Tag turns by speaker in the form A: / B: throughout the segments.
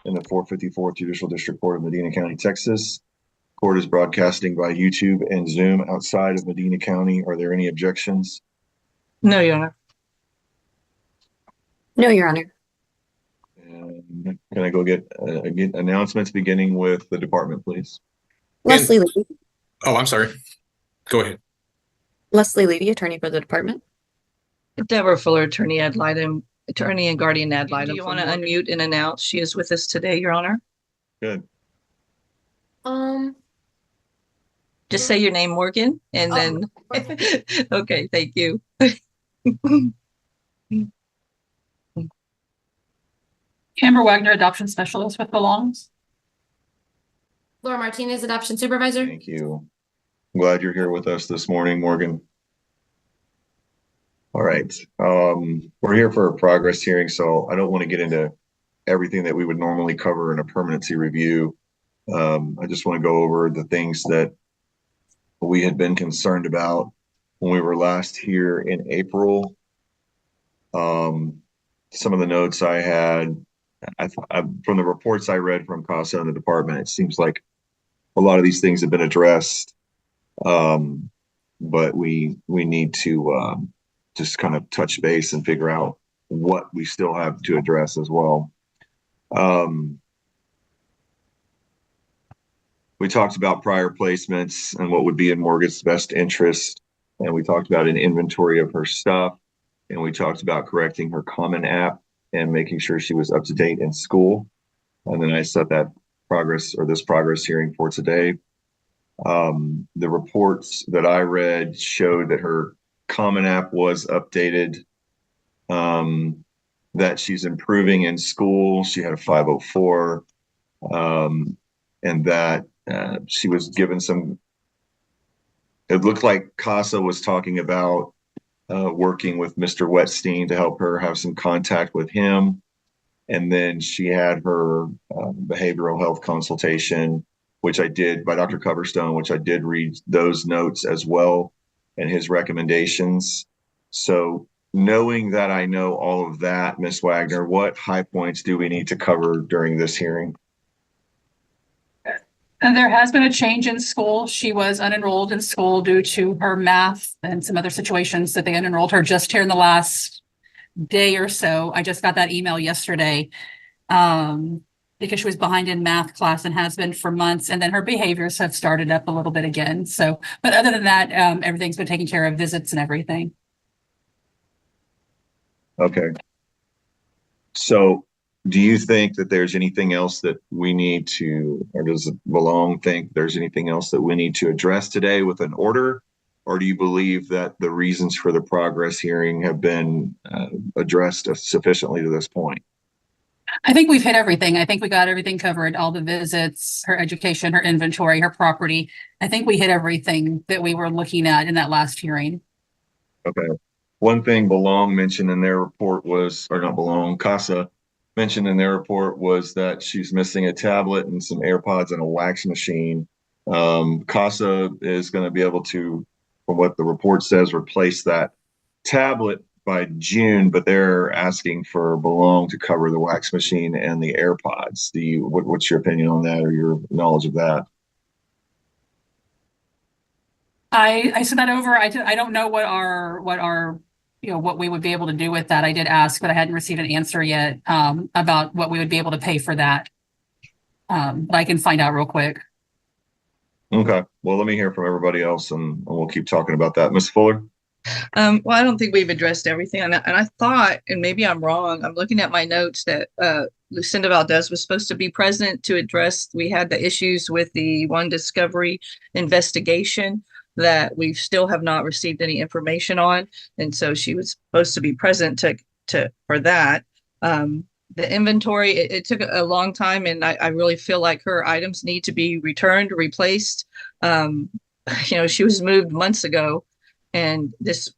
A: in the 454th Judicial District Court of Medina County, Texas. Court is broadcasting by YouTube and Zoom outside of Medina County. Are there any objections?
B: No, Your Honor.
C: No, Your Honor.
A: And can I go get announcements beginning with the department, please?
C: Leslie Levy.
D: Oh, I'm sorry. Go ahead.
C: Leslie Levy, attorney for the department.
B: Deborah Fuller, attorney ad litem, attorney and guardian ad litem. Do you want to unmute and announce she is with us today, Your Honor?
A: Good.
B: Just say your name, Morgan, and then okay, thank you.
E: Amber Wagner, adoption specialist with Belongs.
F: Laura Martinez, adoption supervisor.
A: Thank you. I'm glad you're here with us this morning, Morgan. All right. We're here for a progress hearing, so I don't want to get into everything that we would normally cover in a permanency review. I just want to go over the things that we had been concerned about when we were last here in April. Some of the notes I had, from the reports I read from CASA and the department, it seems like a lot of these things have been addressed, but we need to just kind of touch base and figure out what we still have to address as well. We talked about prior placements and what would be in Morgan's best interest, and we talked about an inventory of her stuff, and we talked about correcting her Common App and making sure she was up to date in school. And then I set that this progress hearing for today. The reports that I read showed that her Common App was updated, that she's improving in school. She had a 504, and that she was given some, it looked like CASA was talking about working with Mr. Wetstein to help her have some contact with him. And then she had her behavioral health consultation, which I did by Dr. Coverstone, which I did read those notes as well and his recommendations. So knowing that I know all of that, Ms. Wagner, what high points do we need to cover during this hearing?
E: And there has been a change in school. She was unenrolled in school due to her math and some other situations that they unenrolled her just here in the last day or so. I just got that email yesterday because she was behind in math class and has been for months. And then her behaviors have started up a little bit again. So, but other than that, everything's been taken care of, visits and everything.
A: Okay. So do you think that there's anything else that we need to, or does Belong think there's anything else that we need to address today with an order? Or do you believe that the reasons for the progress hearing have been addressed sufficiently to this point?
E: I think we've hit everything. I think we got everything covered, all the visits, her education, her inventory, her property. I think we hit everything that we were looking at in that last hearing.
A: Okay. One thing Belong mentioned in their report was, or not Belong, CASA mentioned in their report was that she's missing a tablet and some AirPods and a wax machine. CASA is going to be able to, from what the report says, replace that tablet by June, but they're asking for Belong to cover the wax machine and the AirPods. What's your opinion on that, or your knowledge of that?
E: I sent that over. I don't know what our what we would be able to do with that. I did ask, but I hadn't received an answer yet about what we would be able to pay for that. But I can find out real quick.
A: Okay. Well, let me hear from everybody else, and we'll keep talking about that. Ms. Fuller?
B: Well, I don't think we've addressed everything. And I thought, and maybe I'm wrong, I'm looking at my notes that Lucinda Valdez was supposed to be present to address. We had the issues with the One Discovery investigation that we still have not received any information on. And so she was supposed to be present for that. The inventory, it took a long time, and I really feel like her items need to be returned, replaced. She was moved months ago, and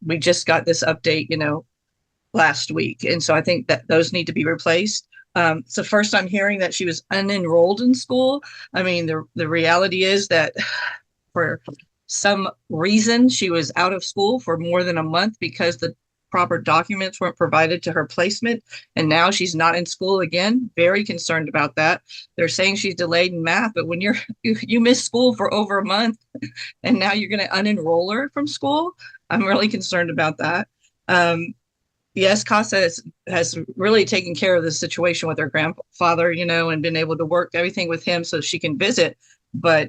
B: we just got this update, last week. And so I think that those need to be replaced. It's the first I'm hearing that she was unenrolled in school. I mean, the reality is that for some reason she was out of school for more than a month because the proper documents weren't provided to her placement, and now she's not in school again. Very concerned about that. They're saying she's delayed in math, but when you miss school for over a month and now you're going to unenroll her from school, I'm really concerned about that. Yes, Casa has really taken care of the situation with her grandfather, and been able to work everything with him so she can visit. But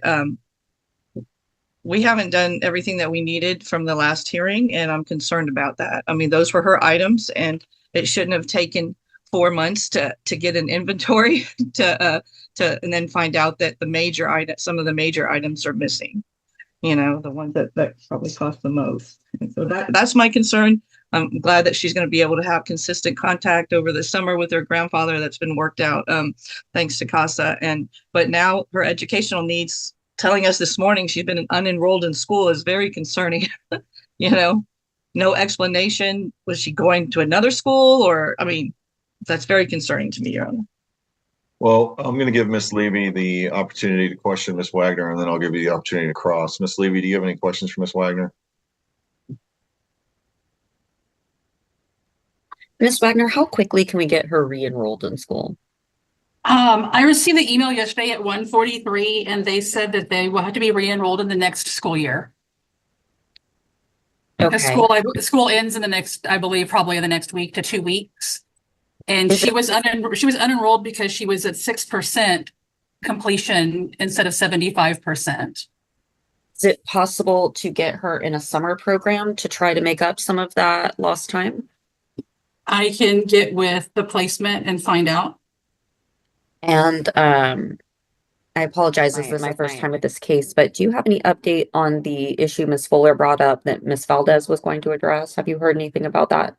B: we haven't done everything that we needed from the last hearing, and I'm concerned about that. I mean, those were her items, and it shouldn't have taken 4 months to get an inventory and then find out that some of the major items are missing. The ones that probably cost the most. And so that's my concern. I'm glad that she's going to be able to have consistent contact over the summer with her grandfather. That's been worked out, thanks to CASA. But now her educational needs, telling us this morning she's been unenrolled in school, is very concerning. No explanation. Was she going to another school? That's very concerning to me, Your Honor.
A: Well, I'm going to give Ms. Levy the opportunity to question Ms. Wagner, and then I'll give you the opportunity to cross. Ms. Levy, do you have any questions for Ms. Wagner?
C: Ms. Wagner, how quickly can we get her re-enrolled in school?
E: I received the email yesterday at 1:43, and they said that they will have to be re-enrolled in the next school year.
C: Okay.
E: The school ends in the next, I believe, probably in the next week to 2 weeks. And she was unenrolled because she was at 6% completion instead of 75%.
C: Is it possible to get her in a summer program to try to make up some of that lost time?
E: I can get with the placement and find out.
C: And I apologize, this is my first time with this case, but do you have any update on the issue Ms. Fuller brought up that Ms. Valdez was going to address? Have you heard anything about that?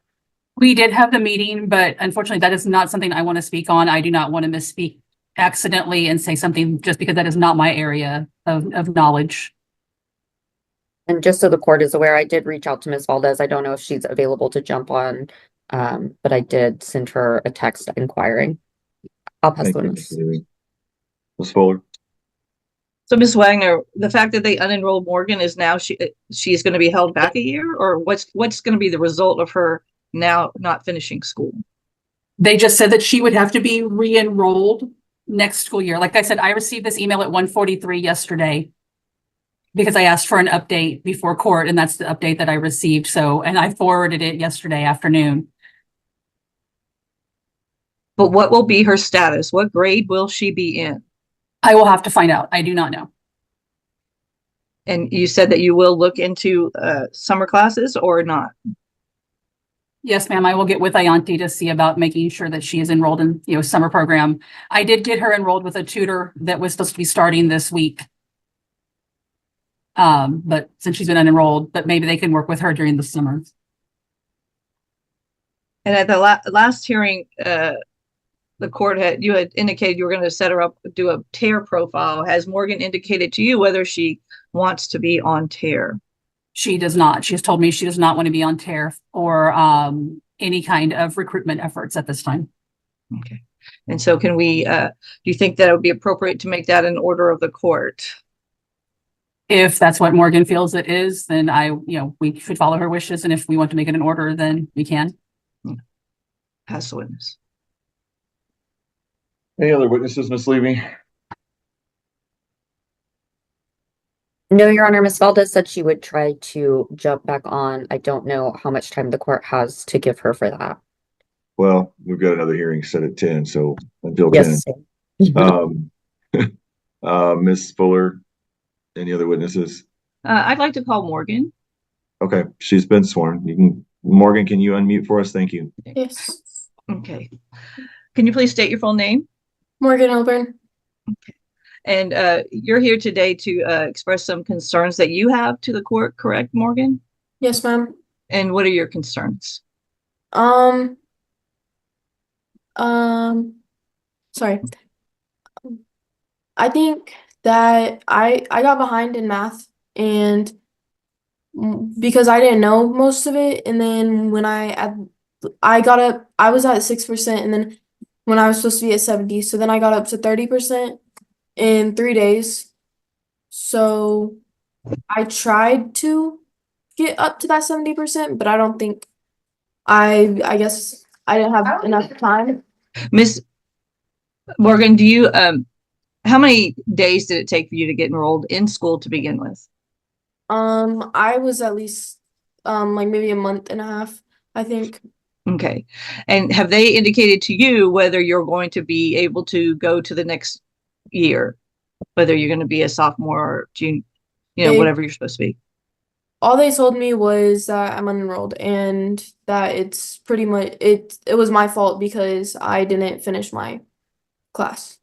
E: We did have the meeting, but unfortunately, that is not something I want to speak on. I do not want to misspeak accidentally and say something just because that is not my area of knowledge.
C: And just so the court is aware, I did reach out to Ms. Valdez. I don't know if she's available to jump on, but I did send her a text inquiring. I'll pass the witness.
A: Ms. Fuller.
B: So, Ms. Wagner, the fact that they unenrolled Morgan is now she's going to be held back a year, or what's going to be the result of her now not finishing school?
E: They just said that she would have to be re-enrolled next school year. Like I said, I received this email at 1:43 yesterday because I asked for an update before court, and that's the update that I received. So, and I forwarded it yesterday afternoon.
B: But what will be her status? What grade will she be in?
E: I will have to find out. I do not know.
B: And you said that you will look into summer classes or not?
E: Yes, ma'am. I will get with Ayanti to see about making sure that she is enrolled in, summer program. I did get her enrolled with a tutor that was supposed to be starting this week. But since she's been unenrolled, but maybe they can work with her during the summer.
B: And at the last hearing, the court had indicated you were going to set her up, do a TARE profile. Has Morgan indicated to you whether she wants to be on TARE?
E: She does not. She has told me she does not want to be on TARE or any kind of recruitment efforts at this time.
B: Okay. And so can we, do you think that it would be appropriate to make that an order of the court?
E: If that's what Morgan feels it is, then we should follow her wishes. And if we want to make it an order, then we can.
B: Pass the witness.
A: Any other witnesses, Ms. Levy?
C: No, Your Honor. Ms. Valdez said she would try to jump back on. I don't know how much time the court has to give her for that.
A: Well, we've got another hearing set at 10, so until
C: Yes.
A: 10. Ms. Fuller, any other witnesses?
B: I'd like to call Morgan.
A: Okay, she's been sworn. Morgan, can you unmute for us? Thank you.
F: Yes.
B: Okay. Can you please state your full name?
F: Morgan Elburn.
B: Okay. And you're here today to express some concerns that you have to the court, correct, Morgan?
F: Yes, ma'am.
B: And what are your concerns?
F: Sorry. I think that I got behind in math, and because I didn't know most of it, and then when I got up, I was at 6%, and then when I was supposed to be at 70, so then I got up to 30% in 3 days. So I tried to get up to that 70%, but I don't think I guess I didn't have enough time.
B: Miss Morgan, do you, how many days did it take for you to get enrolled in school to begin with?
F: I was at least like maybe a month and a half, I think.
B: Okay. And have they indicated to you whether you're going to be able to go to the next year, whether you're going to be a sophomore or junior, whatever you're supposed to be?
F: All they told me was that I'm unenrolled and that it's pretty much it was my fault because I didn't finish my class.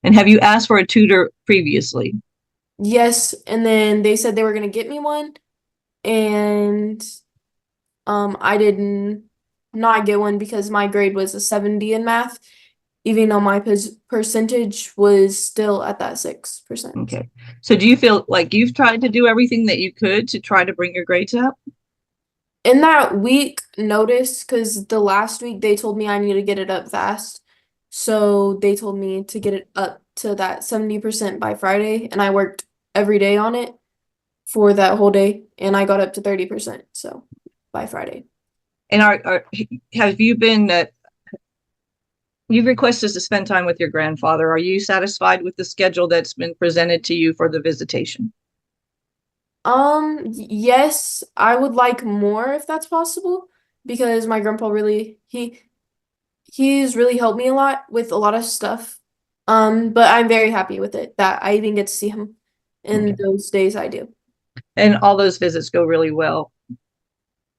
B: And have you asked for a tutor previously?
F: Yes, and then they said they were gonna get me one, and I did not get one because my grade was a 70 in math, even though my percentage was still at that 6%.
B: Okay. So do you feel like you've tried to do everything that you could to try to bring your grades up?
F: In that week notice, because the last week they told me I need to get it up fast. So they told me to get it up to that 70% by Friday, and I worked every day on it for that whole day, and I got up to 30%, so by Friday.
B: And have you been you've requested to spend time with your grandfather. Are you satisfied with the schedule that's been presented to you for the visitation?
F: Yes, I would like more if that's possible, because my grandpa really he's really helped me a lot with a lot of stuff. But I'm very happy with it that I even get to see him in those days I do.
B: And all those visits go really well,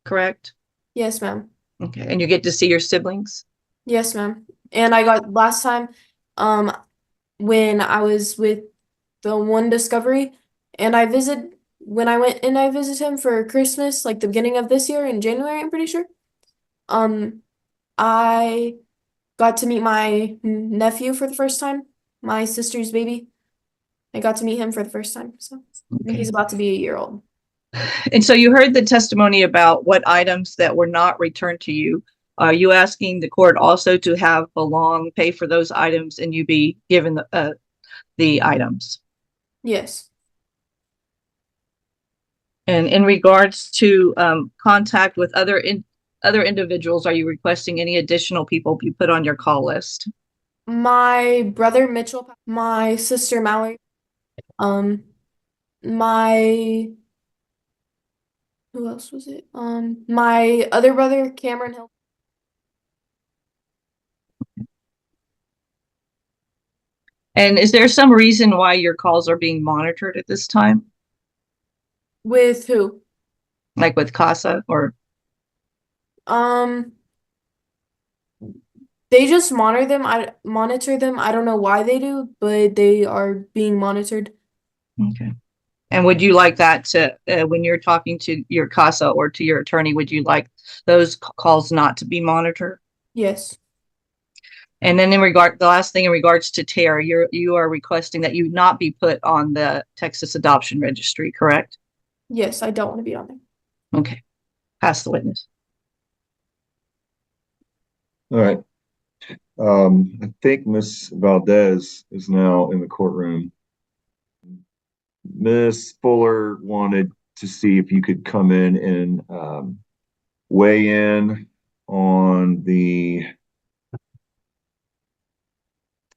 B: correct?
F: Yes, ma'am.
B: Okay. And you get to see your siblings?
F: Yes, ma'am. And I got last time, when I was with the one Discovery, and when I went and I visited him for Christmas, like the beginning of this year in January, I'm pretty sure. I got to meet my nephew for the first time, my sister's baby. I got to meet him for the first time, so he's about to be a year old.
B: And so you heard the testimony about what items that were not returned to you. Are you asking the court also to have belong pay for those items and you be given the items?
F: Yes.
B: And in regards to contact with other individuals, are you requesting any additional people be put on your call list?
F: My brother Mitchell, my sister Mallory, who else was it? My other brother Cameron Hill.
B: And is there some reason why your calls are being monitored at this time?
F: With who?
B: Like with CASA or?
F: They just monitor them. I don't know why they do, but they are being monitored.
B: Okay. And would you like that to, when you're talking to your CASA or to your attorney, would you like those calls not to be monitored?
F: Yes.
B: And then the last thing in regards to Tara, you are requesting that you not be put on the Texas Adoption Registry, correct?
F: Yes, I don't want to be on there.
B: Okay. Pass the witness.
A: All right. I think Miss Valdez is now in the courtroom. Miss Fuller wanted to see if you could come in and weigh in on the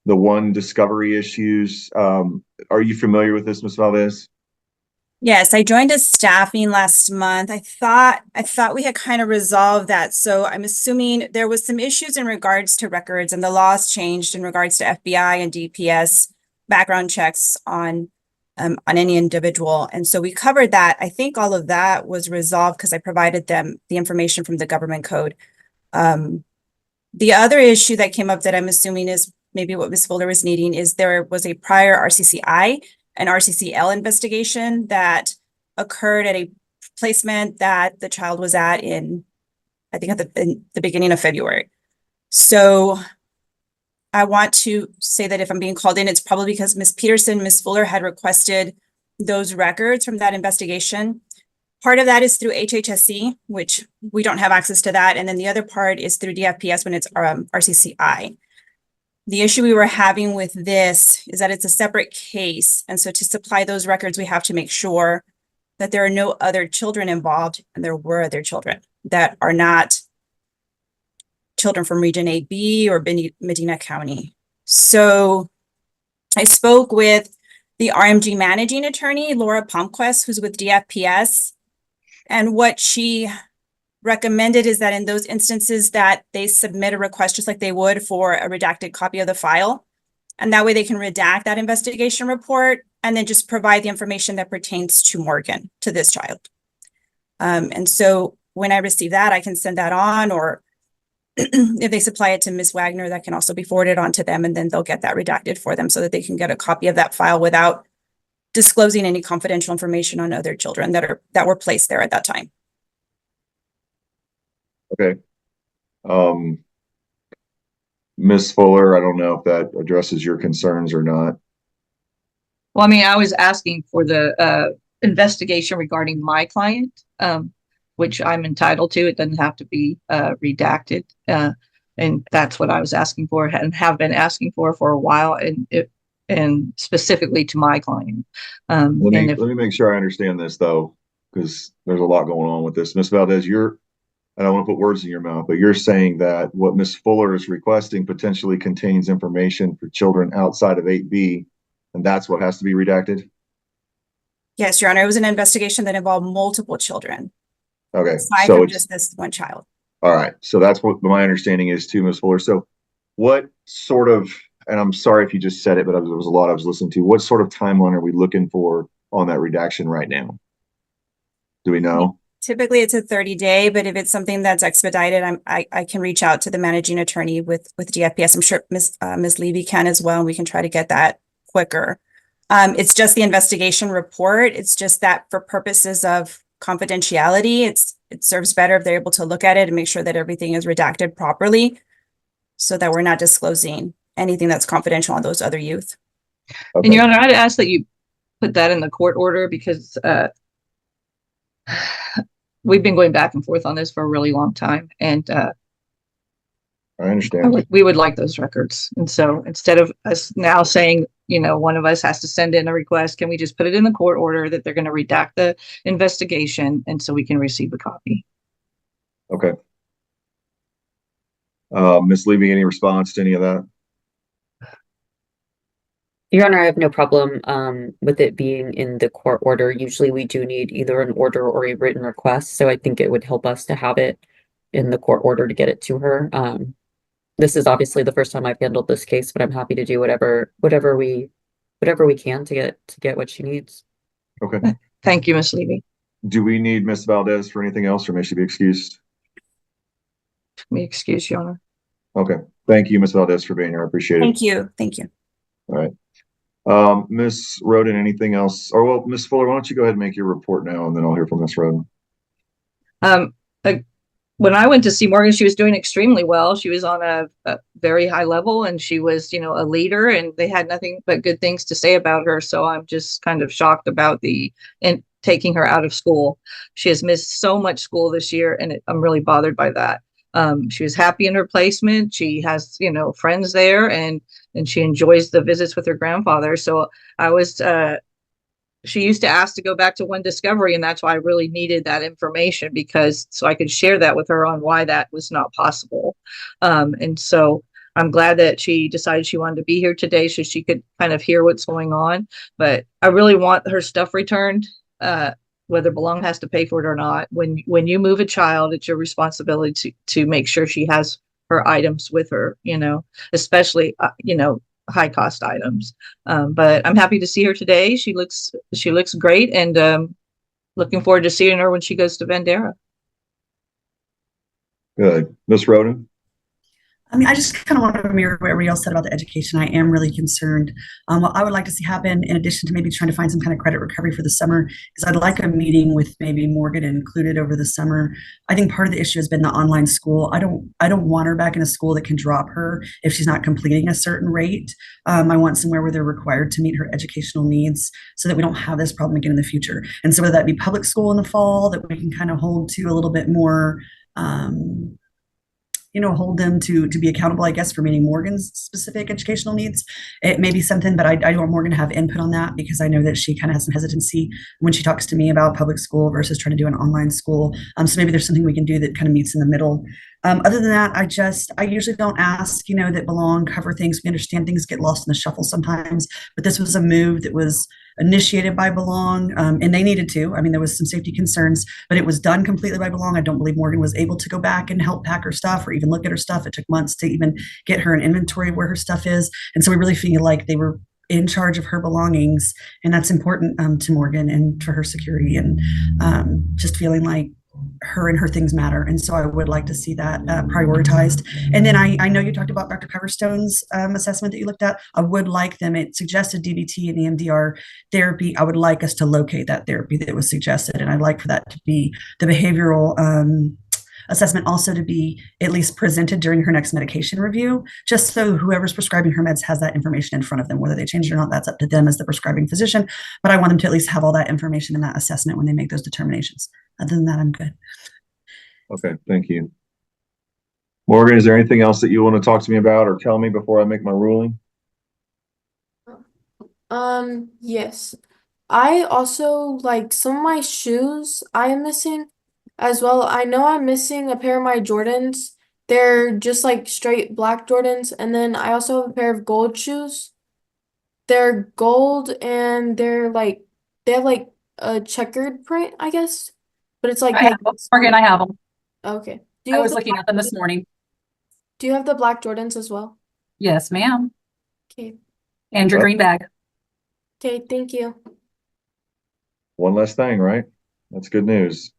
A: one Discovery issues. Are you familiar with this, Miss Valdez?
G: Yes, I joined as staffing last month. I thought we had kind of resolved that. So I'm assuming there was some issues in regards to records and the laws changed in regards to FBI and DPS background checks on any individual. And so we covered that. I think all of that was resolved because I provided them the information from the government code. The other issue that came up that I'm assuming is maybe what Ms. Fuller was needing is there was a prior RCCI and RCCL investigation that occurred at a placement that the child was at in the beginning of February. So I want to say that if I'm being called in, it's probably because Ms. Peterson, Ms. Fuller had requested those records from that investigation. Part of that is through HHSC, which we don't have access to that. And then the other part is through DFPS when it's RCCI. The issue we were having with this is that it's a separate case. And so to supply those records, we have to make sure that there are no other children involved, and there were other children that are not children from Region 8B or Medina County. So I spoke with the RMG managing attorney, Laura Palmquist, who's with DFPS. And what she recommended is that in those instances that they submit a request just like they would for a redacted copy of the file. And that way they can redact that investigation report and then just provide the information that pertains to Morgan, to this child. And so when I receive that, I can send that on, or if they supply it to Ms. Wagner, that can also be forwarded on to them, and then they'll get that redacted for them so that they can get a copy of that file without disclosing any confidential information on other children that were placed there at that time.
A: Okay. Ms. Fuller, I don't know if that addresses your concerns or not.
B: Well, I mean, I was asking for the investigation regarding my client, which I'm entitled to. It doesn't have to be redacted. And that's what I was asking for and have been asking for a while, and specifically to my client.
A: Let me make sure I understand this, though, because there's a lot going on with this. Ms. Valdez, I don't want to put words in your mouth, but you're saying that what Ms. Fuller is requesting potentially contains information for children outside of 8B, and that's what has to be redacted?
G: Yes, Your Honor, it was an investigation that involved multiple children.
A: Okay.
G: Aside
A: So
G: from just this one child.
A: All right. So that's what my understanding is too, Ms. Fuller. So what sort of, and I'm sorry if you just said it, but there was a lot I was listening to. What sort of timeline are we looking for on that redaction right now? Do we know?
G: Typically it's a 30-day, but if it's something that's expedited, I can reach out to the managing attorney with DFPS. I'm sure Ms. Levy can as well, and we can try to get that quicker. It's just the investigation report. It's just that for purposes of confidentiality, it serves better if they're able to look at it and make sure that everything is redacted properly so that we're not disclosing anything that's confidential on those other youth.
A: Okay.
B: And Your Honor, I'd ask that you put that in the court order, because we've been going back and forth on this for a really long time, and
A: I understand.
B: we would like those records. And so instead of us now saying, one of us has to send in a request, can we just put it in the court order that they're going to redact the investigation, and so we can receive a copy?
A: Okay. Ms. Levy, any response to any of that?
C: Your Honor, I have no problem with it being in the court order. Usually we do need either an order or a written request, so I think it would help us to have it in the court order to get it to her. This is obviously the first time I've handled this case, but I'm happy to do whatever we can to get what she needs.
A: Okay.
B: Thank you, Ms. Levy.
A: Do we need Ms. Valdez for anything else, or may she be excused?
B: May excuse, Your Honor.
A: Okay. Thank you, Ms. Valdez, for being here. I appreciate it.
G: Thank you. Thank you.
A: All right. Ms. Roden, anything else? Or well, Ms. Fuller, why don't you go ahead and make your report now, and then I'll hear from Ms. Roden.
B: When I went to see Morgan, she was doing extremely well. She was on a very high level, and she was, a leader, and they had nothing but good things to say about her. So I'm just kind of shocked about taking her out of school. She has missed so much school this year, and I'm really bothered by that. She was happy in her placement. She has, friends there, and she enjoys the visits with her grandfather. So she used to ask to go back to One Discovery, and that's why I really needed that information, so I could share that with her on why that was not possible. And so I'm glad that she decided she wanted to be here today so she could kind of hear what's going on. But I really want her stuff returned, whether Belong has to pay for it or not. When you move a child, it's your responsibility to make sure she has her items with her, especially, high cost items. But I'm happy to see her today. She looks great, and looking forward to seeing her when she goes to Bandera.
A: Good. Ms. Roden?
H: I mean, I just kind of want to mirror what everybody else said about the education. I am really concerned. What I would like to see happen, in addition to maybe trying to find some kind of credit recovery for the summer, is I'd like a meeting with maybe Morgan included over the summer. I think part of the issue has been the online school. I don't want her back in a school that can drop her if she's not completing a certain rate. I want somewhere where they're required to meet her educational needs so that we don't have this problem again in the future. And so whether that be public school in the fall that we can kind of hold to a little bit more hold them to be accountable, I guess, for meeting Morgan's specific educational needs. It may be something, but I want Morgan to have input on that because I know that she kind of has some hesitancy when she talks to me about public school versus trying to do an online school. So maybe there's something we can do that kind of meets in the middle. Other than that, I usually don't ask, that belong cover things. We understand things get lost in the shuffle sometimes, but this was a move that was initiated by Belong, and they needed to. I mean, there was some safety concerns, but it was done completely by Belong. I don't believe Morgan was able to go back and help pack her stuff or even look at her stuff. It took months to even get her an inventory of where her stuff is. And so we really feel like they were in charge of her belongings, and that's important to Morgan and for her security, and just feeling like her and her things matter. And so I would like to see that prioritized. And then I know you talked about Dr. Coverstone's assessment that you looked at. I would like them, it suggested DBT and EMDR therapy. I would like us to locate that therapy that was suggested. And I'd like for that to be the behavioral assessment also to be at least presented during her next medication review, just so whoever's prescribing her meds has that information in front of them. Whether they change it or not, that's up to them as the prescribing physician. But I want them to at least have all that information in that assessment when they make those determinations. Other than that, I'm good.
A: Okay, thank you. Morgan, is there anything else that you want to talk to me about or tell me before I make my ruling?
F: Yes. I also, like, some of my shoes I am missing as well. I know I'm missing a pair of my Jordans. They're just like straight black Jordans. And then I also have a pair of gold shoes. They're gold and they have like a checkered print, I guess. But it's like
E: I have them. Morgan, I have them.
F: Okay. Do
E: I
F: you have
E: was
F: the
E: looking at them this morning.
F: Do you have the black Jordans as well?
E: Yes, ma'am.
F: Okay.
E: And your green bag.
F: Okay, thank you.
A: One less thing, right? That's good news.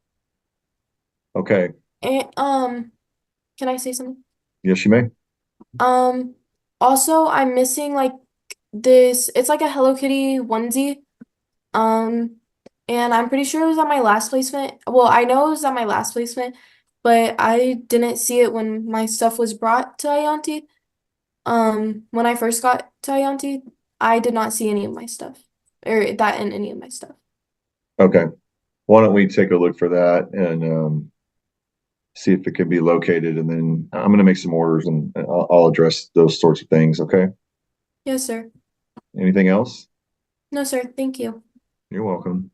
A: Okay.
F: And can I say something?
A: Yes, you may.
F: Also I'm missing like this, it's like a Hello Kitty onesie. And I'm pretty sure it was on my last placement. Well, I know it was on my last placement, but I didn't see it when my stuff was brought to Ayanti. When I first got to Ayanti, I did not see any of my stuff or that in any of my stuff.
A: Okay. Why don't we take a look for that and see if it can be located, and then I'm going to make some orders and I'll address those sorts of things. Okay.
F: Yes, sir.
A: Anything else?
F: No, sir. Thank you.
A: You're welcome.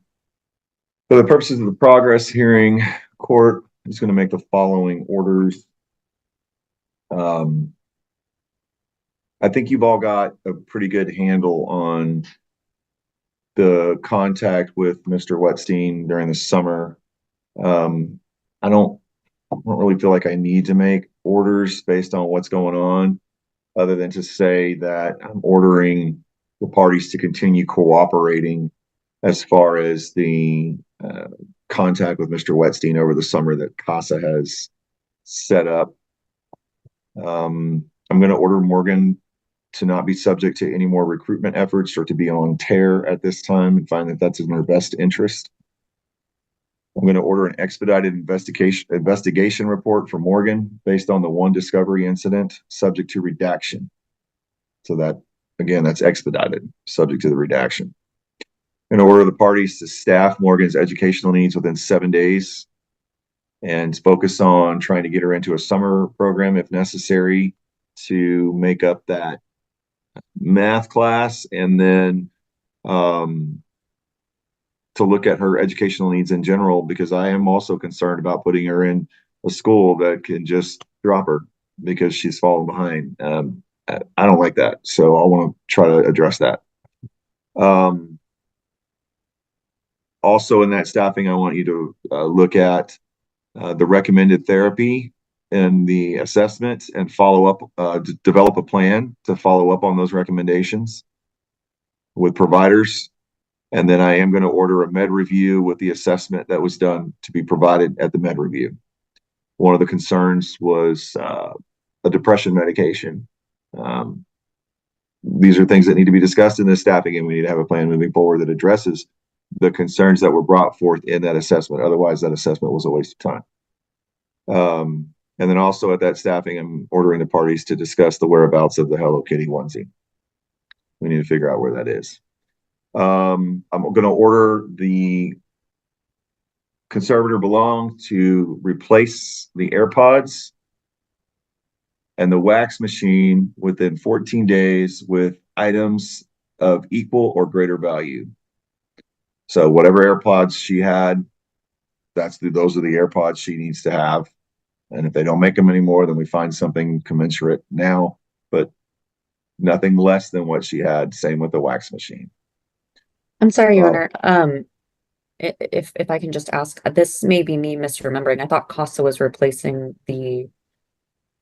A: For the purposes of the progress hearing, court is going to make the following orders. I think you've all got a pretty good handle on the contact with Mr. Wetstein during the summer. I don't really feel like I need to make orders based on what's going on, other than to say that I'm ordering the parties to continue cooperating as far as the contact with Mr. Wetstein over the summer that CASA has set up. I'm going to order Morgan to not be subject to any more recruitment efforts or to be on tear at this time, and find that that's in her best interest. I'm going to order an expedited investigation report for Morgan based on the one discovery incident, subject to redaction. So that, again, that's expedited, subject to the redaction. I'm going to order the parties to staff Morgan's educational needs within 7 days and focus on trying to get her into a summer program if necessary to make up that math class, and then to look at her educational needs in general, because I am also concerned about putting her in a school that can just drop her because she's fallen behind. I don't like that. So I want to try to address that. Also in that staffing, I want you to look at the recommended therapy and the assessment and follow up, develop a plan to follow up on those recommendations with providers. And then I am going to order a med review with the assessment that was done to be provided at the med review. One of the concerns was a depression medication. These are things that need to be discussed in this staffing, and we need to have a plan moving forward that addresses the concerns that were brought forth in that assessment. Otherwise, that assessment was a waste of time. And then also at that staffing, I'm ordering the parties to discuss the whereabouts of the Hello Kitty onesie. We need to figure out where that is. I'm going to order the conservator Belong to replace the AirPods and the wax machine within 14 days with items of equal or greater value. So whatever AirPods she had, those are the AirPods she needs to have. And if they don't make them anymore, then we find something commensurate now, but nothing less than what she had. Same with the wax machine.
C: I'm sorry, Your Honor. If I can just ask, this may be me misremembering. I thought Casa was replacing the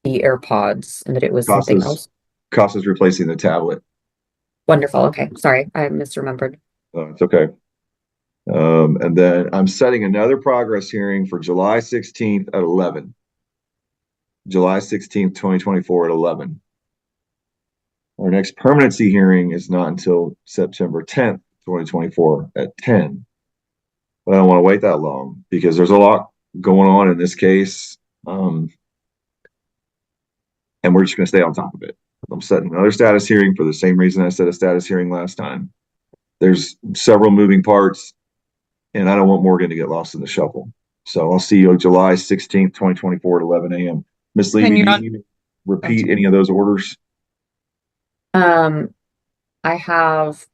C: AirPods and that it was something else.
A: Casa's replacing the tablet.
C: Wonderful. Okay. Sorry, I misremembered.
A: It's okay. And then I'm setting another progress hearing for July 16th at 11. July 16th, 2024 at 11. Our next permanency hearing is not until September 10th, 2024 at 10. But I don't want to wait that long because there's a lot going on in this case. And we're just going to stay on top of it. I'm setting another status hearing for the same reason I set a status hearing last time. There's several moving parts, and I don't want Morgan to get lost in the shuffle. So I'll see you July 16th, 2024 at 11 a.m. Ms. Levy, do you need to repeat any of those orders?
C: I have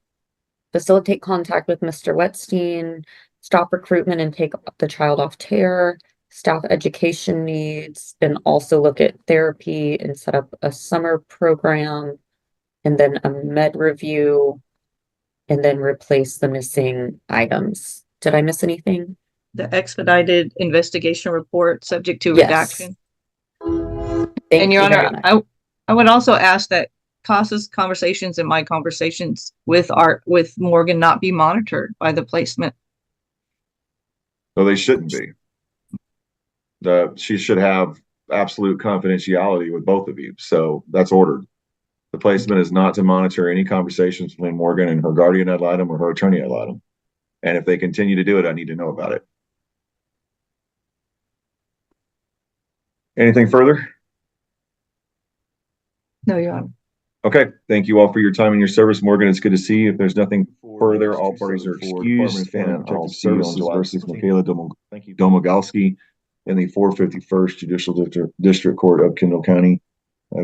C: facilitate contact with Mr. Wetstein, stop recruitment and take the child off TARE, staff education needs, and also look at therapy and set up a summer program, and then a med review, and then replace the missing items. Did I miss anything?
B: The expedited investigation report subject to
C: Yes.
B: redaction.
C: Thank
B: And Your
C: you very
B: Honor,
C: much.
B: I would also ask that Casa's conversations and my conversations with Morgan not be monitored by the placement.
A: No, they shouldn't be. She should have absolute confidentiality with both of you. So that's ordered. The placement is not to monitor any conversations between Morgan and her guardian ad litem or her attorney ad litem. And if they continue to do it, I need to know about it. Anything further?
B: No, Your Honor.
A: Okay. Thank you all for your time and your service. Morgan, it's good to see you. If there's nothing further, all parties are excused. And I'll see you on July versus Michaela Domogalski in the 451st Judicial District Court of Kendall County.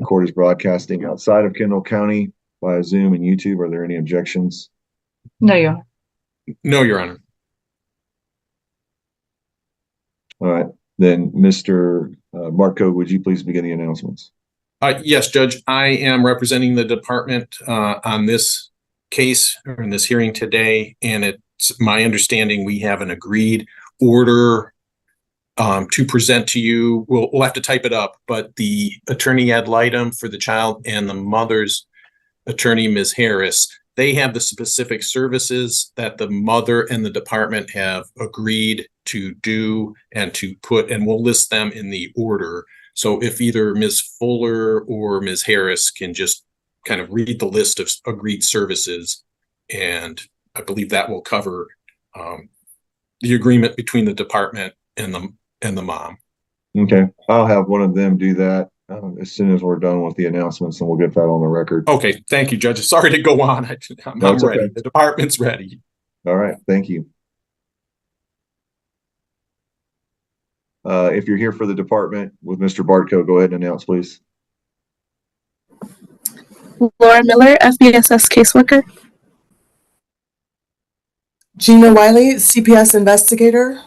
A: Court is broadcasting outside of Kendall County via Zoom and YouTube. Are there any objections?
B: No, Your Honor.
D: No, Your Honor.
A: All right. Then, Mr. Bartko, would you please begin the announcements?
D: Yes, Judge, I am representing the department on this case or in this hearing today, and it's my understanding we have an agreed order to present to you. We'll have to type it up, but the attorney ad litem for the child and the mother's attorney, Ms. Harris, they have the specific services that the mother and the department have agreed to do and to put, and we'll list them in the order. So if either Ms. Fuller or Ms. Harris can just kind of read the list of agreed services, and I believe that will cover the agreement between the department and the mom.
A: Okay, I'll have one of them do that as soon as we're done with the announcements, and we'll get that on the record.
D: Okay, thank you, Judge. Sorry to go on. I'm
A: it's
D: ready.
A: okay.
D: The department's ready.
A: All right, thank you. If you're here for the department with Mr. Bartko, go ahead and announce, please.
I: Laura Miller, FBSS caseworker.
J: Gina Wiley, CPS investigator.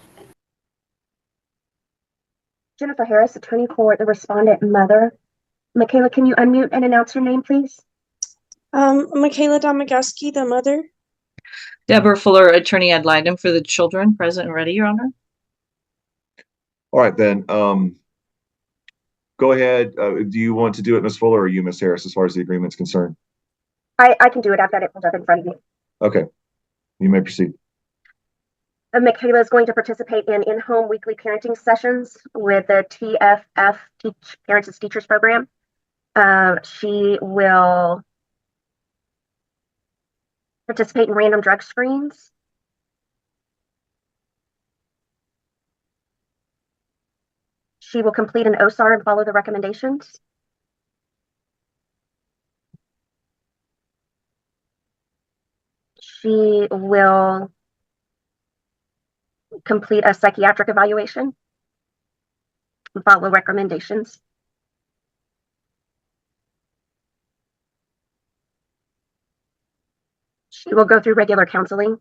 K: Jennifer Harris, attorney for the respondent mother. Michaela, can you unmute and announce your name, please?
I: Michaela Domogalski, the mother.
B: Deborah Fuller, attorney ad litem for the children, present and ready, Your Honor.
A: All right, then. Go ahead. Do you want to do it, Ms. Fuller, or you, Ms. Harris, as far as the agreement's concerned?
K: I can do it. I've got it pulled up in front of me.
A: Okay, you may proceed.
K: Michaela is going to participate in in-home weekly parenting sessions with the TFF Parents as Teachers program. She will participate in random drug screens. She will complete an OSAR and follow the recommendations. She will complete a psychiatric evaluation and follow recommendations. She will go through regular counseling.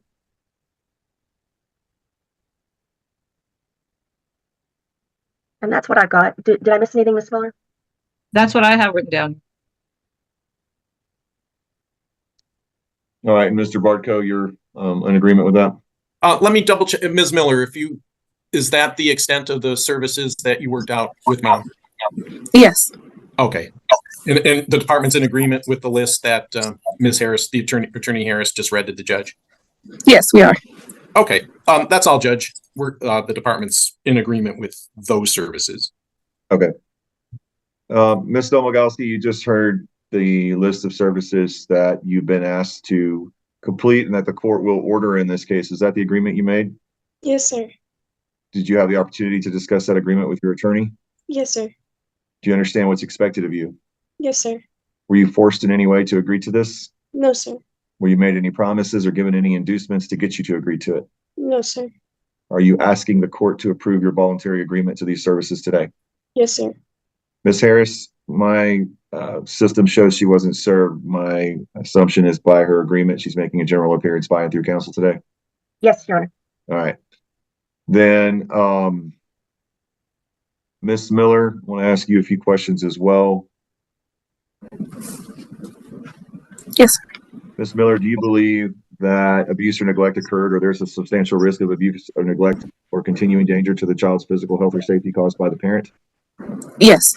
K: And that's what I got. Did I miss anything, Ms. Miller?
B: That's what I have written down.
A: All right, Mr. Bartko, you're in agreement with that?
D: Let me double check, Ms. Miller, is that the extent of the services that you worked out with Mom?
I: Yes.
D: Okay. And the department's in agreement with the list that Ms. Harris, the attorney Harris just read to the judge?
I: Yes, we are.
D: Okay. That's all, Judge. The department's in agreement with those services.
A: Okay. Ms. Domagalski, you just heard the list of services that you've been asked to complete and that the court will order in this case. Is that the agreement you made?
I: Yes, sir.
A: Did you have the opportunity to discuss that agreement with your attorney?
I: Yes, sir.
A: Do you understand what's expected of you?
I: Yes, sir.
A: Were you forced in any way to agree to this?
I: No, sir.
A: Were you made any promises or given any inducements to get you to agree to it?
I: No, sir.
A: Are you asking the court to approve your voluntary agreement to these services today?
I: Yes, sir.
A: Ms. Harris, my system shows she wasn't served. My assumption is by her agreement, she's making a general appearance by and through counsel today.
K: Yes, Your Honor.
A: All right. Then, Ms. Miller, I want to ask you a few questions as well.
I: Yes.
A: Ms. Miller, do you believe that abuse or neglect occurred, or there's a substantial risk of abuse or neglect or continuing danger to the child's physical health or safety caused by the parent?
I: Yes.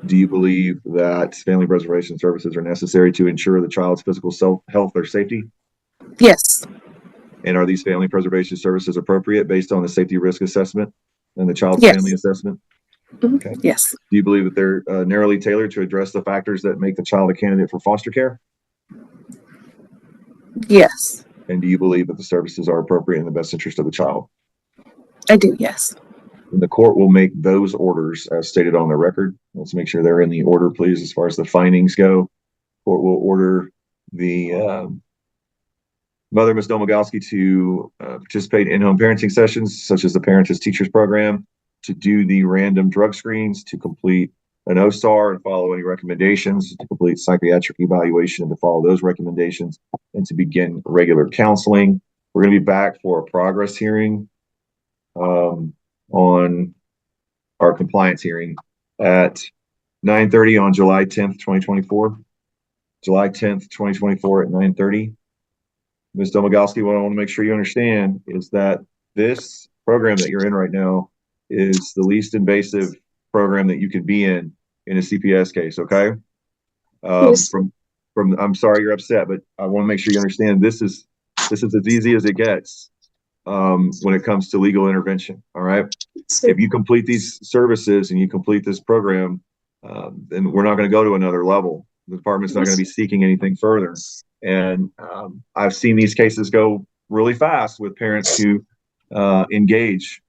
A: Do you believe that family preservation services are necessary to ensure the child's physical health or safety?
I: Yes.
A: And are these family preservation services appropriate based on the safety risk assessment and the child's
I: Yes.
A: family assessment? Okay.
I: Yes.
A: Do you believe that they're narrowly tailored to address the factors that make the child a candidate for foster care?
I: Yes.
A: And do you believe that the services are appropriate in the best interest of the child?
I: I do. Yes.
A: And the court will make those orders as stated on the record. Let's make sure they're in the order, please, as far as the findings go. Court will order the mother, Ms. Domagalski, to participate in in-home parenting sessions, such as the Parent as Teachers program, to do the random drug screens, to complete an OSAR and follow any recommendations, to complete psychiatric evaluation and to follow those recommendations, and to begin regular counseling. We're going to be back for a progress hearing on our compliance hearing at 9:30 on July 10th, 2024. July 10th, 2024 at 9:30. Ms. Domagalski, what I want to make sure you understand is that this program that you're in right now is the least invasive program that you could be in a CPS case, okay?
I: Yes.
A: I'm sorry you're upset, but I want to make sure you understand this is as easy as it gets when it comes to legal intervention, all right?
I: Sir.
A: If you complete these services and you complete this program, then we're not going to go to another level. The department's not going to be seeking anything further. And I've seen these cases go really fast with parents who engage.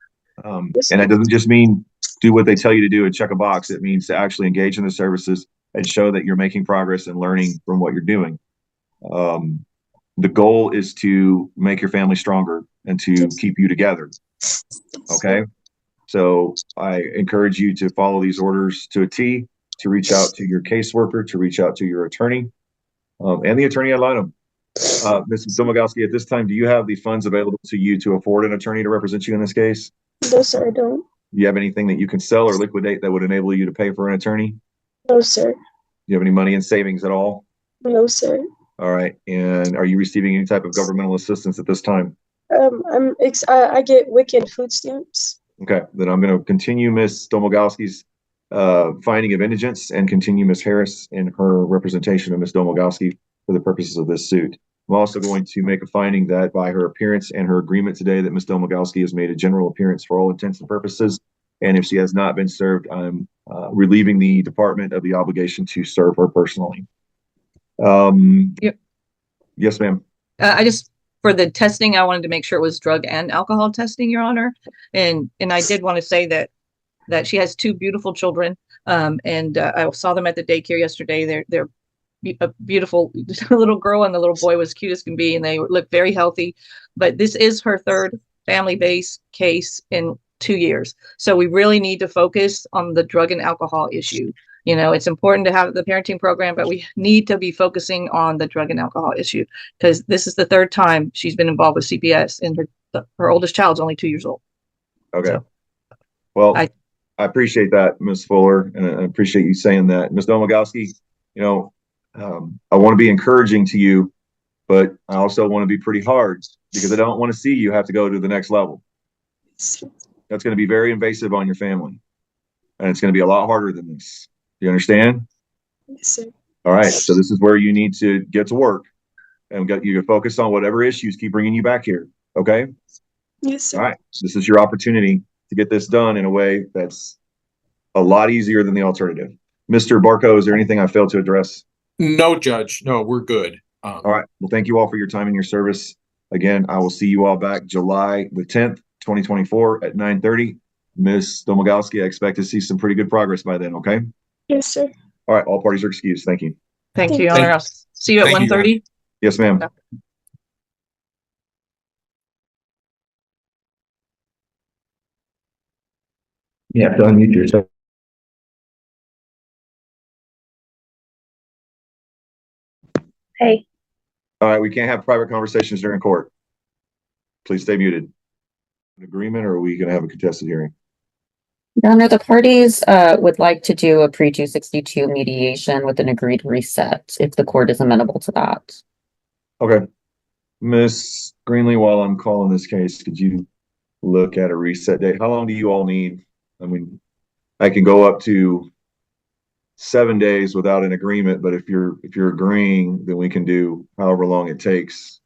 A: And it doesn't just mean do what they tell you to do and check a box. It means to actually engage in the services and show that you're making progress and learning from what you're doing. The goal is to make your family stronger and to keep you together. Okay. So I encourage you to follow these orders to a T, to reach out to your caseworker, to reach out to your attorney, and the attorney ad litem. Ms. Domagalski, at this time, do you have the funds available to you to afford an attorney to represent you in this case?
I: No, sir. I don't.
A: Do you have anything that you can sell or liquidate that would enable you to pay for an attorney?
I: No, sir.
A: Do you have any money in savings at all?
I: No, sir.
A: All right. And are you receiving any type of governmental assistance at this time?
I: I get wicked food stamps.
A: Okay. Then I'm going to continue Ms. Domagalski's finding of indigence and continue Ms. Harris in her representation of Ms. Domagalski for the purposes of this suit. I'm also going to make a finding that by her appearance and her agreement today that Ms. Domagalski has made a general appearance for all intents and purposes. And if she has not been served, I'm relieving the department of the obligation to serve her personally.
B: Yep.
A: Yes, ma'am.
B: For the testing, I wanted to make sure it was drug and alcohol testing, Your Honor. And I did want to say that she has two beautiful children. And I saw them at the daycare yesterday. They're a beautiful little girl, and the little boy was cute as can be, and they look very healthy. But this is her third family-based case in 2 years. So we really need to focus on the drug and alcohol issue. It's important to have the parenting program, but we need to be focusing on the drug and alcohol issue, because this is the third time she's been involved with CPS, and her oldest child's only 2 years old.
A: Okay.
B: So,
A: Well,
B: I
A: appreciate that, Ms. Fuller, and I appreciate you saying that. Ms. Domagowski, I want to be encouraging to you, but I also want to be pretty hard, because I don't want to see you have to go to the next level. That's going to be very invasive on your family, and it's going to be a lot harder than this. Do you understand?
I: Yes, sir.
A: All right. So this is where you need to get to work, and you can focus on whatever issues keep bringing you back here. Okay.
I: Yes, sir.
A: All right. This is your opportunity to get this done in a way that's a lot easier than the alternative. Mr. Barco, is there anything I failed to address?
D: No, Judge. No, we're good.
A: All right. Well, thank you all for your time and your service. Again, I will see you all back July the 10th, 2024 at 9:30. Ms. Domagowski, I expect to see some pretty good progress by then. Okay.
I: Yes, sir.
A: All right. All parties are excused. Thank you.
B: thank you,
I: Thank
B: Your Honor. I'll see you at
D: Thank you,
B: 1:30.
A: Yes, ma'am.
B: Yeah.
A: You have to unmute yourself.
K: Hey.
A: All right. We can't have private conversations during court. Please stay muted. An agreement, or are we going to have a contested hearing?
C: Your Honor, the parties would like to do a pre-262 mediation with an agreed reset, if the court is amenable to that.
A: Okay. Ms. Greenlee, while I'm calling this case, could you look at a reset date? How long do you all need? I mean, I can go up to 7 days without an agreement, but if you're agreeing, then we can do however long it takes,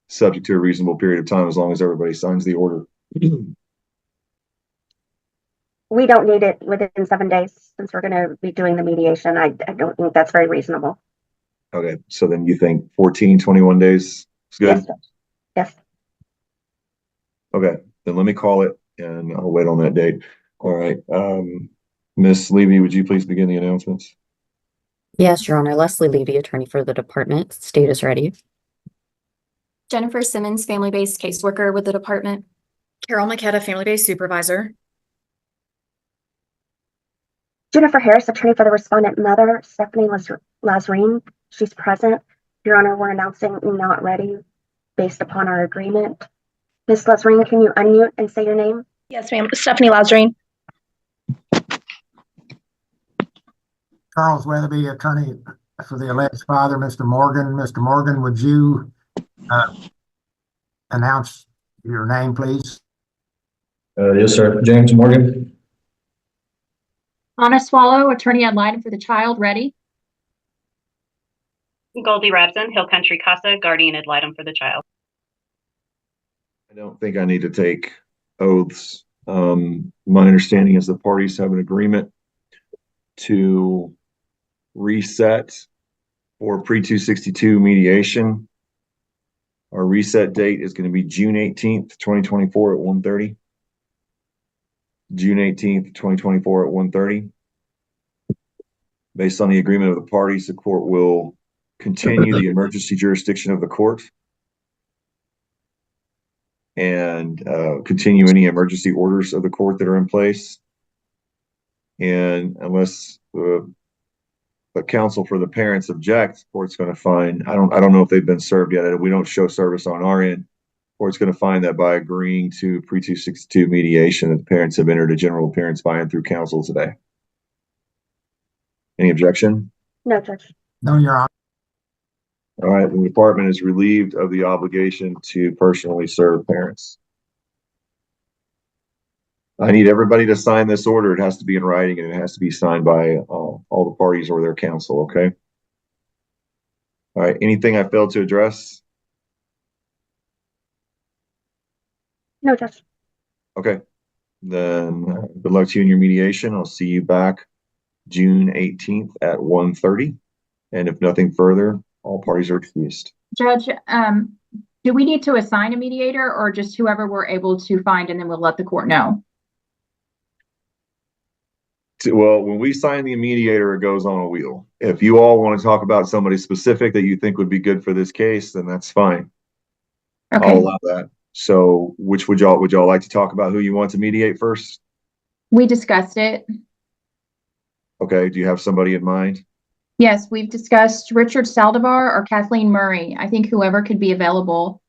A: subject to a reasonable period of time, as long as everybody signs the order.
K: We don't need it within 7 days since we're going to be doing the mediation. I don't think that's very reasonable.
A: Okay. So then you think 14, 21 days is good?
K: Yes, Judge. Yes.
A: Okay. Then let me call it and I'll wait on that date. All right. Ms. Levy, would you please begin the announcements?
C: Yes, Your Honor. Leslie Levy, attorney for the department. State is ready.
L: Jennifer Simmons, family-based caseworker with the department. Carol Maketa, family-based supervisor.
K: Jennifer Harris, attorney for the respondent mother, Stephanie Lazarine. She's present. Your Honor, we're announcing not ready based upon our agreement. Ms. Lazarine, can you unmute and say your name?
M: Yes, ma'am. Stephanie Lazarine.
N: Charles Weatherby, attorney for the alleged father, Mr. Morgan. Mr. Morgan, would you announce your name, please?
O: Yes, sir. James Morgan.
M: Anna Swallow, attorney ad litem for the child. Ready?
P: Goldie Rabson, Hill Country Casa, guardian ad litem for the child.
A: I don't think I need to take oaths. My understanding is the parties have an agreement to reset for pre-262 mediation. Our reset date is going to be June 18th, 2024 at 1:30. June 18th, 2024 at 1:30. Based on the agreement of the parties, the court will continue the emergency jurisdiction of the court and continue any emergency orders of the court that are in place. And unless the counsel for the parents object, the court's going to find, I don't know if they've been served yet. We don't show service on our end. The court's going to find that by agreeing to pre-262 mediation, that the parents have entered a general appearance by and through counsel today. Any objection?
K: No, Judge.
N: No, Your Honor.
A: All right, the department is relieved of the obligation to personally serve parents. I need everybody to sign this order. It has to be in writing and it has to be signed by all the parties or their counsel, okay? All right, anything I failed to address?
K: No, Judge.
A: Okay, then good luck to you in your mediation. I'll see you back June 18th at 1:30. And if nothing further, all parties are excused.
M: Judge, do we need to assign a mediator or just whoever we're able to find and then we'll let the court know?
A: Well, when we sign the mediator, it goes on a wheel. If you all want to talk about somebody specific that you think would be good for this case, then that's fine.
M: Okay.
A: I'll allow that. So which would y'all like to talk about who you want to mediate first?
M: We discussed it.
A: Okay, do you have somebody in mind?
M: Yes, we've discussed Richard Saldivar or Kathleen Murray. I think whoever could be available.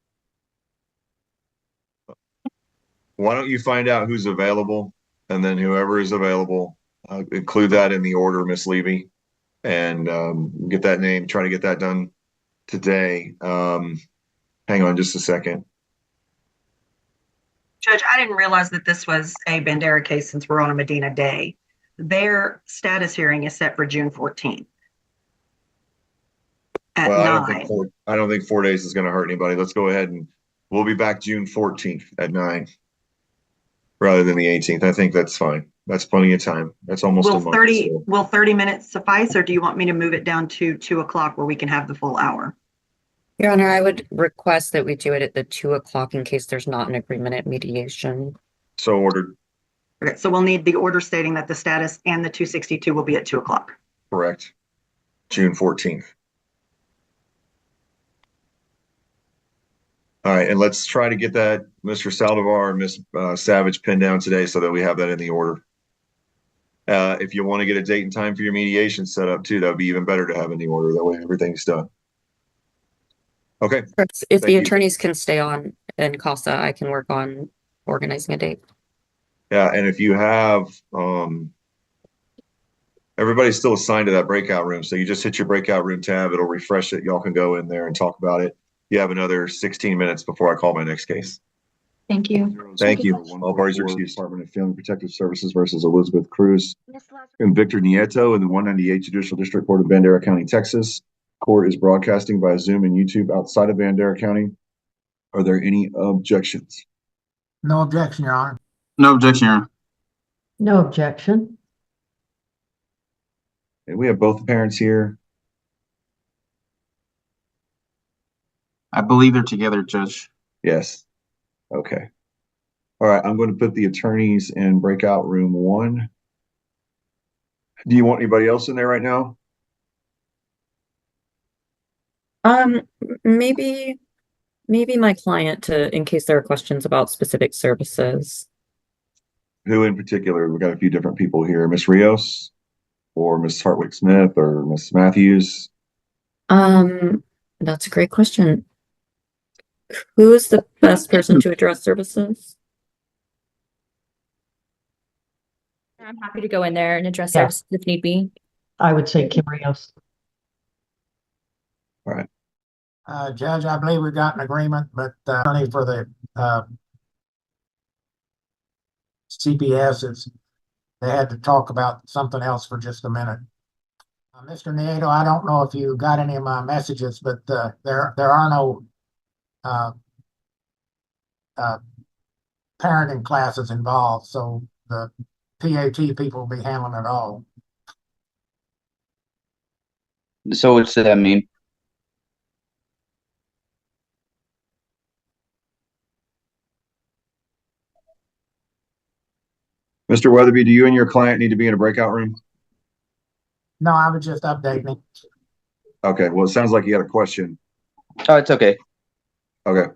A: Why don't you find out who's available, and then whoever is available, include that in the order, Miss Levy, and get that name, try to get that done today. Hang on just a second.
Q: Judge, I didn't realize that this was a Bandera case since we're on a Medina day. Their status hearing is set for June 14th. At
A: Well,
Q: 9.
A: I don't think 4 days is going to hurt anybody. Let's go ahead and we'll be back June 14th at 9 rather than the 18th. I think that's fine. That's plenty of time. That's almost a month.
Q: Will 30 minutes suffice, or do you want me to move it down to 2 o'clock where we can have the full hour?
C: Your Honor, I would request that we do it at the 2 o'clock in case there's not an agreement at mediation.
A: So ordered.
Q: Okay, so we'll need the order stating that the status and the 262 will be at 2 o'clock.
A: Correct. June 14th. All right, and let's try to get that Mr. Saldivar and Ms. Savage pinned down today so that we have that in the order. If you want to get a date and time for your mediation set up too, that would be even better to have in the order. That way everything's done. Okay.
C: If the attorneys can stay on in CASA, I can work on organizing a date.
A: Yeah, and if you have, everybody's still assigned to that breakout room. So you just hit your breakout room tab, it'll refresh it. Y'all can go in there and talk about it. You have another 16 minutes before I call my next case.
M: Thank you.
A: Thank you. All parties are excused. Department of Family Protective Services versus Elizabeth Cruz and Victor Nieto in the 198 Judicial District Court of Bandera County, Texas. Court is broadcasting by Zoom and YouTube outside of Bandera County. Are there any objections?
N: No objection, Your Honor.
O: No objection, Your Honor.
R: No objection.
A: And we have both the parents here.
O: I believe they're together, Judge.
A: Yes. Okay. All right. I'm going to put the attorneys in breakout room 1. Do you want anybody else in there right now?
C: Maybe my client to, in case there are questions about specific services.
A: Who in particular? We've got a few different people here. Miss Rios or Miss Hartwick Smith or Miss Matthews?
C: That's a great question. Who is the best person to address services?
L: I'm happy to go in there and address
R: Yeah.
L: services if need be.
R: I would say Kim Rios.
A: All right.
N: Judge, I believe we got an agreement, but attorney for the CPS they had to talk about something else for just a minute. Mr. Nieto, I don't know if you got any of my messages, but there are no parenting classes involved, so the PAT people will be handling it all.
O: So what's that mean?
A: Mr. Weatherby, do you and your client need to be in a breakout room?
N: No, I was just updating.
A: Okay. Well, it sounds like you had a question.
O: Oh, it's okay.
A: Okay.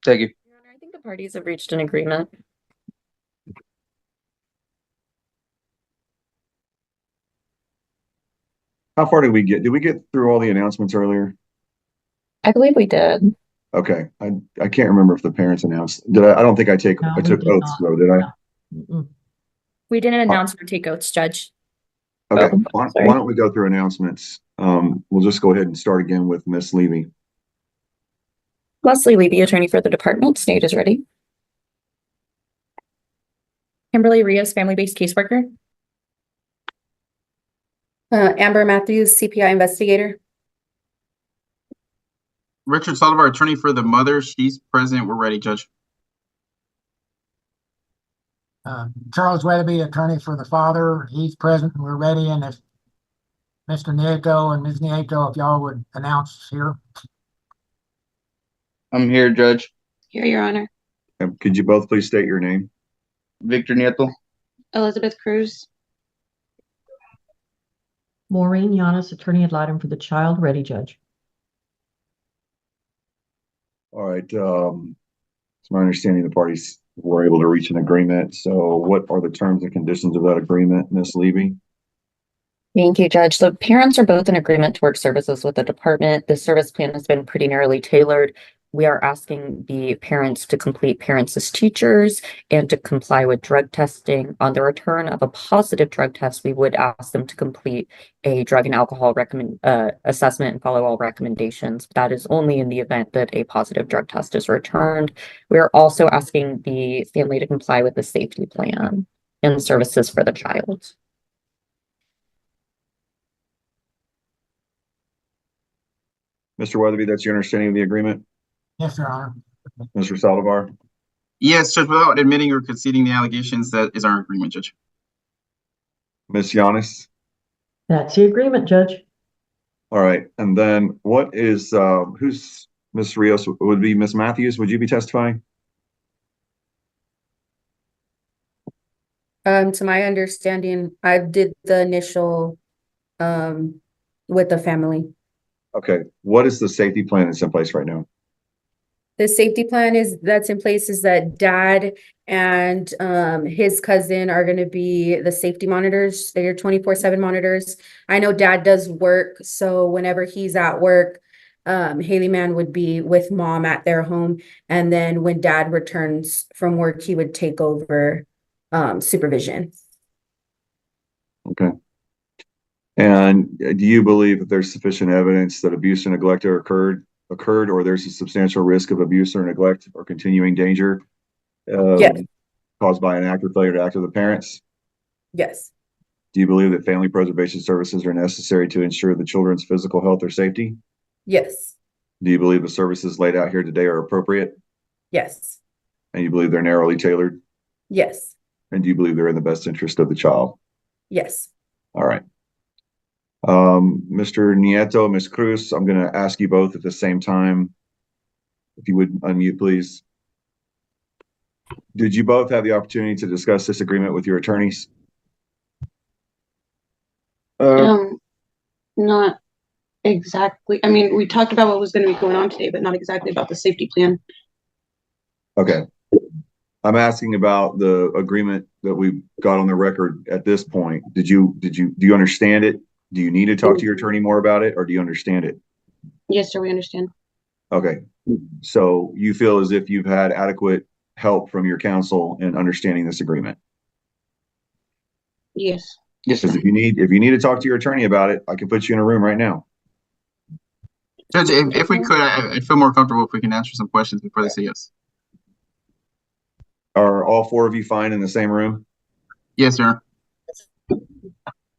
O: Thank you.
C: Your Honor, I think the parties have reached an agreement.
A: How far did we get? Did we get through all the announcements earlier?
C: I believe we did.
A: Okay. I can't remember if the parents announced. Did I? I don't think I took
R: No, we
A: oaths
R: did not.
A: though, did I?
R: Mm-mm.
L: We didn't announce or take oaths, Judge.
A: Okay.
C: Oh,
A: why
C: sorry.
A: don't we go through announcements? We'll just go ahead and start again with Miss Levy.
C: Leslie Levy, attorney for the department. Stage is ready.
L: Kimberly Rios, family-based caseworker.
G: Amber Matthews, CPI investigator.
O: Richard Saldivar, attorney for the mother. She's present. We're ready, Judge.
N: Charles Weatherby, attorney for the father. He's present and we're ready. And if Mr. Nieto and Ms. Nieto, if y'all would announce here.
O: I'm here, Judge.
L: Here, Your Honor.
A: Could you both please state your name?
O: Victor Nieto.
L: Elizabeth Cruz.
R: Maureen Yanis, attorney ad litem for the child. Ready, Judge.
A: All right. It's my understanding the parties were able to reach an agreement. So what are the terms and conditions of that agreement, Ms. Levy?
C: Thank you, Judge. So parents are both in agreement to work services with the department. The service plan has been pretty narrowly tailored. We are asking the parents to complete parents as teachers and to comply with drug testing. On the return of a positive drug test, we would ask them to complete a drug and alcohol assessment and follow all recommendations. That is only in the event that a positive drug test is returned. We are also asking the family to comply with the safety plan and services for the child.
A: Mr. Weatherby, that's your understanding of the agreement?
N: Yes, Your Honor.
A: Mr. Saldivar?
O: Yes, Judge, without admitting or conceding the allegations, that is our agreement, Judge.
A: Ms. Yanis?
R: That's the agreement, Judge.
A: All right, and then what is, who's Ms. Rios? Would be Ms. Matthews? Would you be testifying?
F: To my understanding, I did the initial with the family.
A: Okay, what is the safety plan that's in place right now?
F: The safety plan that's in place is that dad and his cousin are going to be the safety monitors. They're 24/7 monitors. I know dad does work, so whenever he's at work, Haley Man would be with mom at their home, and then when dad returns from work, he would take over supervision.
A: Okay. And do you believe that there's sufficient evidence that abuse or neglect occurred, or there's a substantial risk of abuse or neglect or continuing danger
F: Yes.
A: caused by an act or failure to act of the parents?
F: Yes.
A: Do you believe that family preservation services are necessary to ensure the children's physical health or safety?
F: Yes.
A: Do you believe the services laid out here today are appropriate?
F: Yes.
A: And you believe they're narrowly tailored?
F: Yes.
A: And do you believe they're in the best interest of the child?
F: Yes.
A: All right. Mr. Nieto, Ms. Cruz, I'm going to ask you both at the same time. If you would unmute, please. Did you both have the opportunity to discuss this agreement with your attorneys?
S: Not exactly. I mean, we talked about what was going to be going on today, but not exactly about the safety plan.
A: Okay. I'm asking about the agreement that we got on the record at this point. Do you understand it? Do you need to talk to your attorney more about it, or do you understand it?
S: Yes, sir, we understand.
A: Okay. So you feel as if you've had adequate help from your counsel in understanding this agreement?
S: Yes.
A: Yes. Because if you need to talk to your attorney about it, I can put you in a room right now.
O: Judge, if we could, I'd feel more comfortable if we can answer some questions before they say yes.
A: Are all four of you fine in the same room?
O: Yes, sir.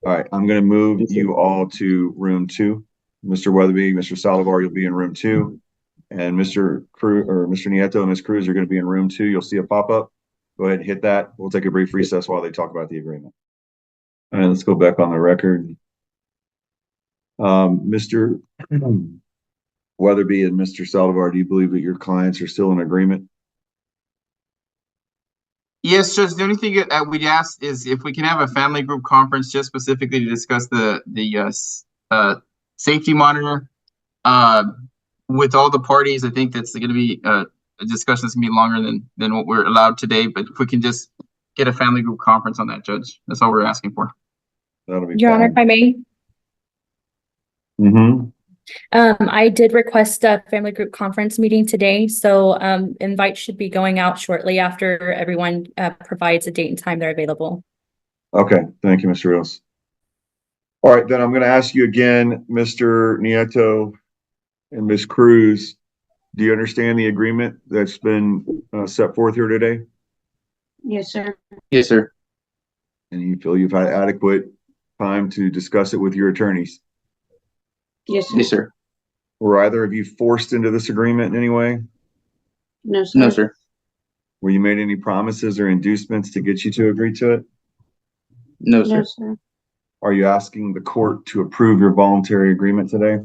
A: All right, I'm going to move you all to room 2. Mr. Weatherby, Mr. Saldivar, you'll be in room 2. And Mr. Nieto and Ms. Cruz are going to be in room 2. You'll see a pop-up. Go ahead and hit that. We'll take a brief recess while they talk about the agreement. All right, let's go back on the record. Mr. Weatherby and Mr. Saldivar, do you believe that your clients are still in agreement?
O: Yes, Judge. The only thing that we'd ask is if we can have a family group conference just specifically to discuss the safety monitor with all the parties. I think that's going to be a discussion that's going to be longer than what we're allowed today. But if we can just get a family group conference on that, Judge, that's all we're asking for.
A: That'll be
T: Your
A: fine.
T: Honor, if I may.
A: Mm-hmm.
T: I did request a family group conference meeting today, so invites should be going out shortly after everyone provides a date and time they're available.
A: Okay, thank you, Mr. Rios. All right, then I'm going to ask you again, Mr. Nieto and Ms. Cruz, do you understand the agreement that's been set forth here today?
S: Yes, sir.
O: Yes, sir.
A: And you feel you've had adequate time to discuss it with your attorneys?
S: Yes, sir.
O: Yes, sir.
A: Were either of you forced into this agreement in any way?
S: No, sir.
O: No, sir.
A: Were you made any promises or inducements to get you to agree to it?
O: No, sir.
S: No, sir.
A: Are you asking the court to approve your voluntary agreement today?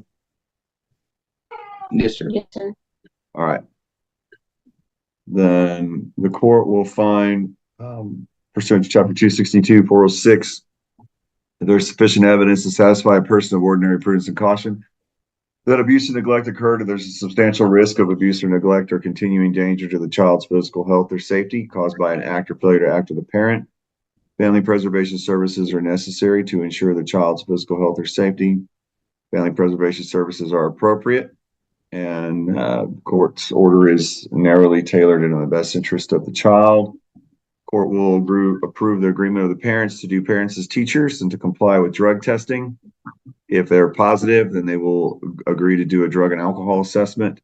O: Yes, sir.
S: Yes, sir.
A: All right. Then the court will find, pursuant to Chapter 262, 406, that there's sufficient evidence to satisfy a person of ordinary prudence and caution that abuse and neglect occurred, and there's a substantial risk of abuse or neglect or continuing danger to the child's physical health or safety caused by an act or failure to act of the parent. Family preservation services are necessary to ensure the child's physical health or safety. Family preservation services are appropriate, and court's order is narrowly tailored in the best interest of the child. Court will approve the agreement of the parents to do parents as teachers and to comply with drug testing. If they're positive, then they will agree to do a drug and alcohol assessment.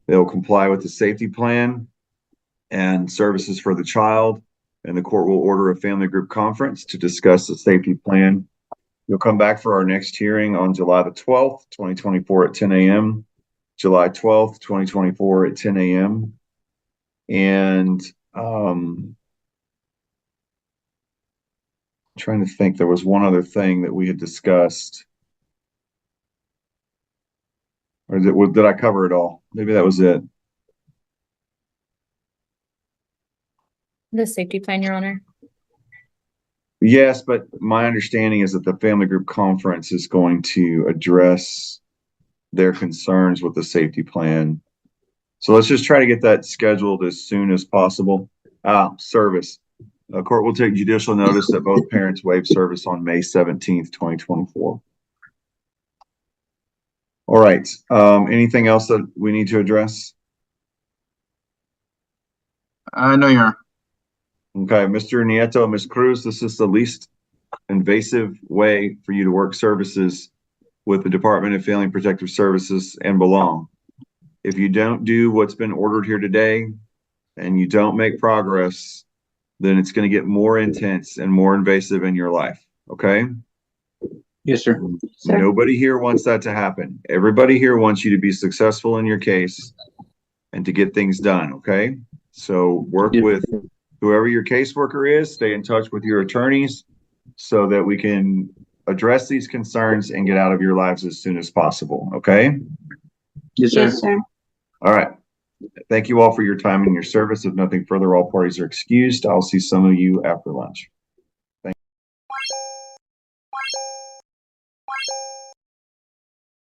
A: They'll comply with the safety plan and services for the child, and the court will order a family group conference to discuss the safety plan. You'll come back for our next hearing on July the 12th, 2024 at 10 a.m. July 12th, 2024 at 10 a.m. And trying to think, there was one other thing that we had discussed. Or did I cover it all? Maybe that was it.
T: The safety plan, Your Honor.
A: Yes, but my understanding is that the family group conference is going to address their concerns with the safety plan. So let's just try to get that scheduled as soon as possible. Service. The court will take judicial notice that both parents waive service on May 17th, 2024. All right. Anything else that we need to address?
O: No, Your Honor.
A: Okay, Mr. Nieto, Ms. Cruz, this is the least invasive way for you to work services with the Department of Family Protective Services and belong. If you don't do what's been ordered here today and you don't make progress, then it's going to get more intense and more invasive in your life. Okay?
O: Yes, sir.
A: Nobody here wants that to happen. Everybody here wants you to be successful in your case and to get things done. Okay? So work with whoever your caseworker is, stay in touch with your attorneys so that we can address these concerns and get out of your lives as soon as possible. Okay?
O: Yes, sir. Yes, sir.
A: All right. Thank you all for your time and your service. If nothing further, all parties are excused. I'll see some of you after lunch.